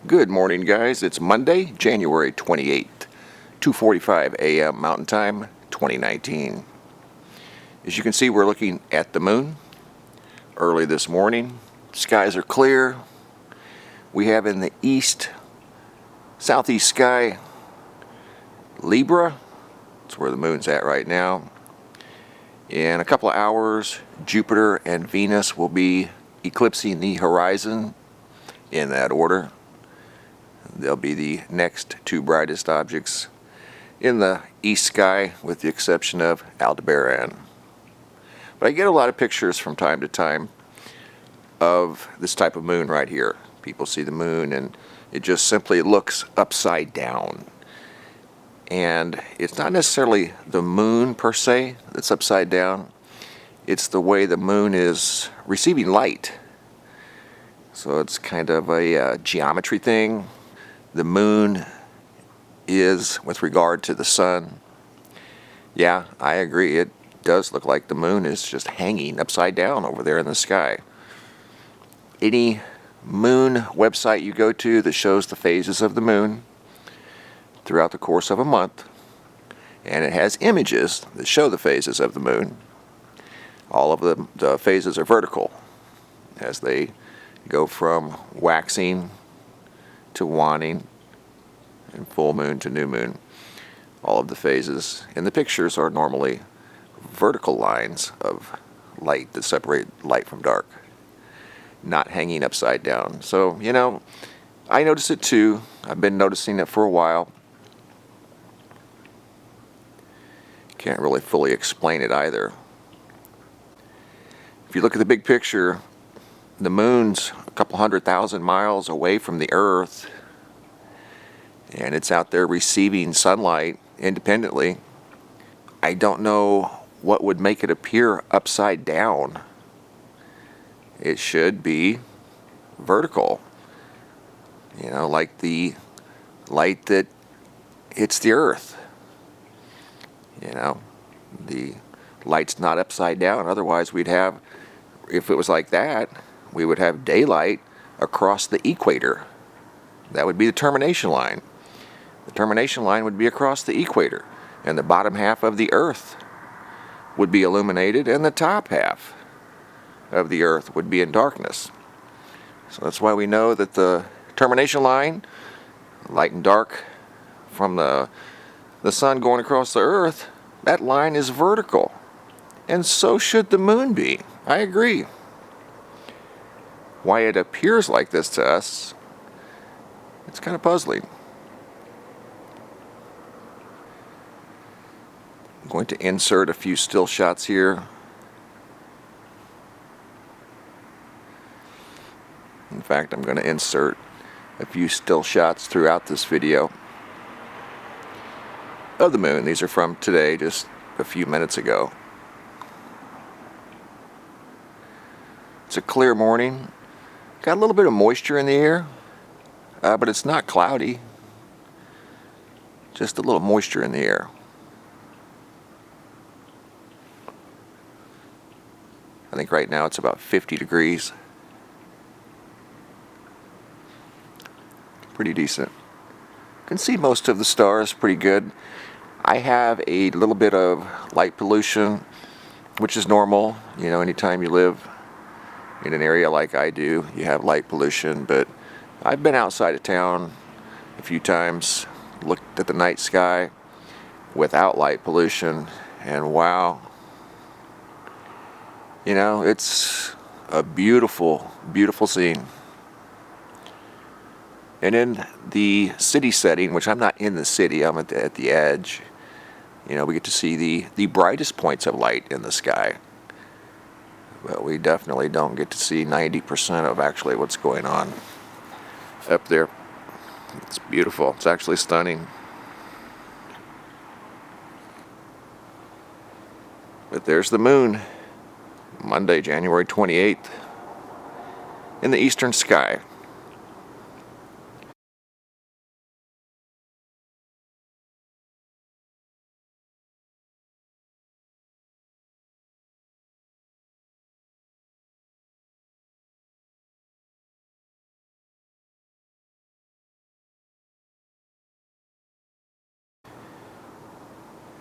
Good morning, guys. It's Monday, January 28th, 2:45 a.m. Mountain Time, 2019. As you can see, we're looking at the moon early this morning. Skies are clear. We have in the east, southeast sky, Libra. That's where the moon's at right now. In a couple of hours, Jupiter and Venus will be eclipsing the horizon in that order. They'll be the next two brightest objects in the east sky, with the exception of Aldebaran. But I get a lot of pictures from time to time of this type of moon right here. People see the moon and it just simply looks upside down. And it's not necessarily the moon per se that's upside down. It's the way the moon is receiving light. So it's kind of a geometry thing. The moon is, with regard to the sun, yeah, I agree, it does look like the moon is just hanging upside down over there in the sky. Any moon website you go to that shows the phases of the moon throughout the course of a month, and it has images that show the phases of the moon, all of the phases are vertical as they go from waxing to waning and full moon to new moon. All of the phases in the pictures are normally vertical lines of light that separate light from dark, not hanging upside down. So, I notice it too. I've been noticing it for a while. Can't really fully explain it either. If you look at the big picture, the moon's a couple 100,000 miles away from the Earth, and it's out there receiving sunlight independently. I don't know what would make it appear upside down. It should be vertical, like the light that hits the Earth. The light's not upside down. Otherwise, if it was like that, we would have daylight across the equator. That would be the termination line. The termination line would be across the equator, and the bottom half of the Earth would be illuminated, and the top half of the Earth would be in darkness. So that's why we know that the termination line, light and dark from the sun going across the Earth, that line is vertical. And so should the moon be. I agree. Why it appears like this to us, it's kind of puzzling. I'm going to insert a few still shots here. In fact, I'm going to insert a few still shots throughout this video of the moon. These are from today, just a few minutes ago. It's a clear morning. Got a little bit of moisture in the air, but it's not cloudy. Just a little moisture in the air. I think right now it's about 50 degrees. Pretty decent. Can see most of the stars pretty good. I have a little bit of light pollution, which is normal. Anytime you live in an area like I do, you have light pollution. But I've been outside of town a few times, looked at the night sky without light pollution, and wow, it's a beautiful, beautiful scene. And in the city setting, which I'm not in the city, I'm at the edge, we get to see the brightest points of light in the sky. But we definitely don't get to see 90% of actually what's going on up there. It's beautiful. It's actually stunning. But there's the moon, Monday, January 28th, in the eastern sky.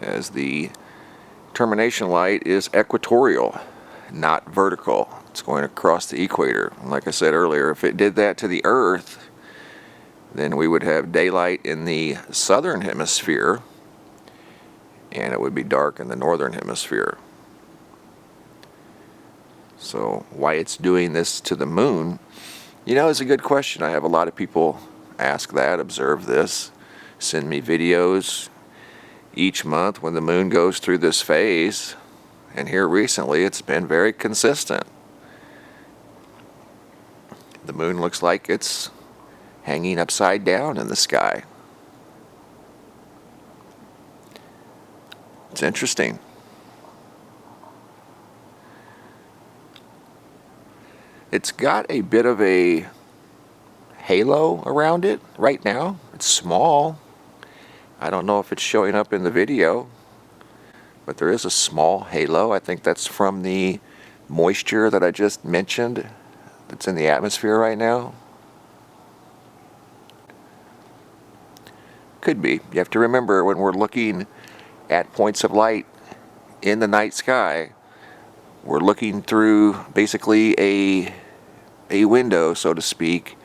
as the termination light is equatorial, not vertical. It's going across the equator. Like I said earlier, if it did that to the Earth, then we would have daylight in the southern hemisphere and it would be dark in the northern hemisphere. So why it's doing this to the moon, is a good question. I have a lot of people ask that, observe this, send me videos each month when the moon goes through this phase, and here recently it's been very consistent. The moon looks like it's hanging upside down in the sky. It's interesting. It's got a bit of a halo around it right now. It's small. I don't know if it's showing up in the video, but there is a small halo. I think that's from the moisture that I just mentioned that's in the atmosphere right now. Could be. You have to remember, when we're looking at points of light in the night sky, we're looking through basically a window, so to speak.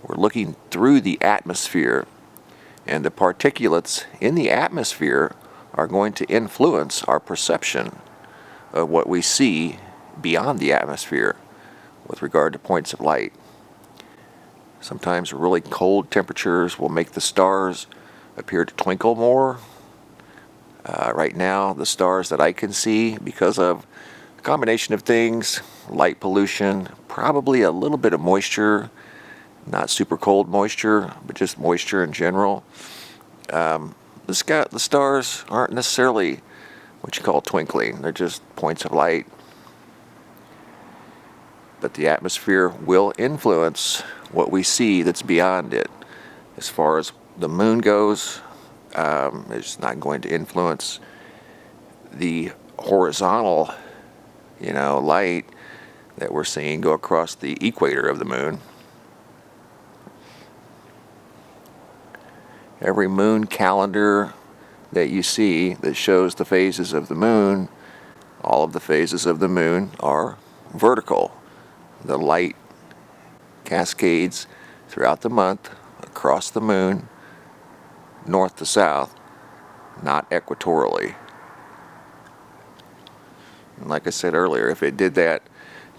We're looking through the atmosphere, and the particulates in the atmosphere are going to influence our perception of what we see beyond the atmosphere with regard to points of light. Sometimes really cold temperatures will make the stars appear to twinkle more. Right now, the stars that I can see, because of a combination of things, light pollution, probably a little bit of moisture, not super cold moisture, but just moisture in general, the stars aren't necessarily what you call twinkling. They're just points of light. But the atmosphere will influence what we see that's beyond it. As far as the moon goes, it's not going to influence the horizontal, light that we're seeing go across the equator of the moon. Every moon calendar that you see that shows the phases of the moon, all of the phases of the moon are vertical. The light cascades throughout the month across the moon, north to south, not equatorially. And like I said earlier, if it did that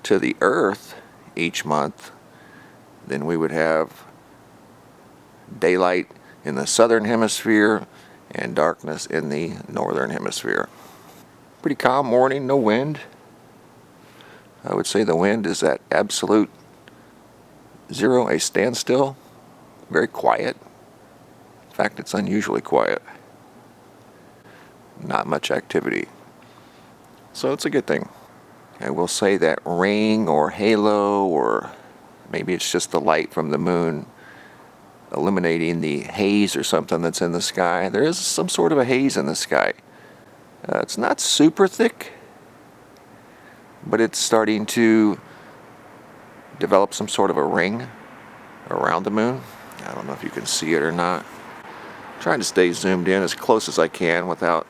to the Earth each month, then we would have daylight in the southern hemisphere and darkness in the northern hemisphere. Pretty calm morning, no wind. I would say the wind is at absolute zero, a standstill. Very quiet. In fact, it's unusually quiet. Not much activity. So it's a good thing. I will say that ring or halo, or maybe it's just the light from the moon illuminating the haze or something that's in the sky. There is some sort of a haze in the sky. It's not super thick, but it's starting to develop some sort of a ring around the moon. I don't know if you can see it or not. I'm trying to stay zoomed in as close as I can without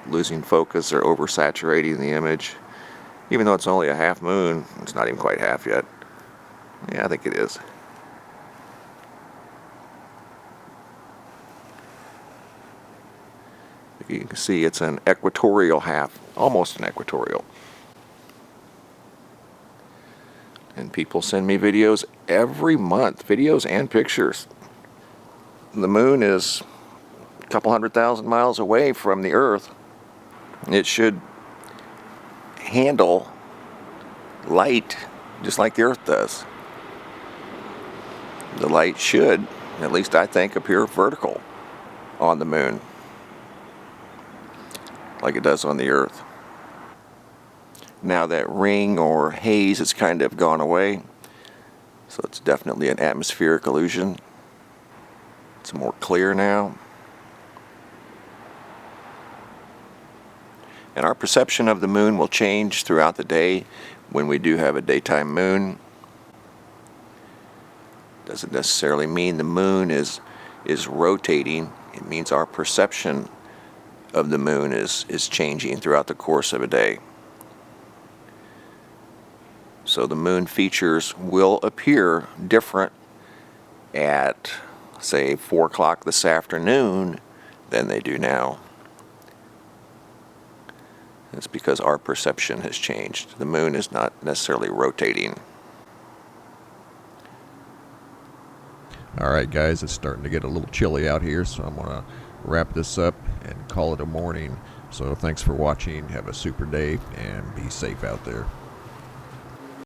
losing focus or oversaturating the image. Even though it's only a half moon, it's not even quite half yet. Yeah, I think it is. You can see it's an equatorial half, almost an equatorial. And people send me videos every month, videos and pictures. The moon is a couple 100,000 miles away from the Earth. It should handle light just like the Earth does. The light should, at least I think, appear vertical on the moon, like it does on the Earth. Now that ring or haze has kind of gone away, so it's definitely an atmospheric illusion. It's more clear now. And our perception of the moon will change throughout the day when we do have a daytime moon. Doesn't necessarily mean the moon is rotating. It means our perception of the moon is changing throughout the course of a day. So the moon features will appear different at, say, 4 o'clock this afternoon than they do now. It's because our perception has changed. The moon is not necessarily rotating. All right, guys, it's starting to get a little chilly out here, so I'm going to wrap this up and call it a morning. So thanks for watching. Have a super day and be safe out there.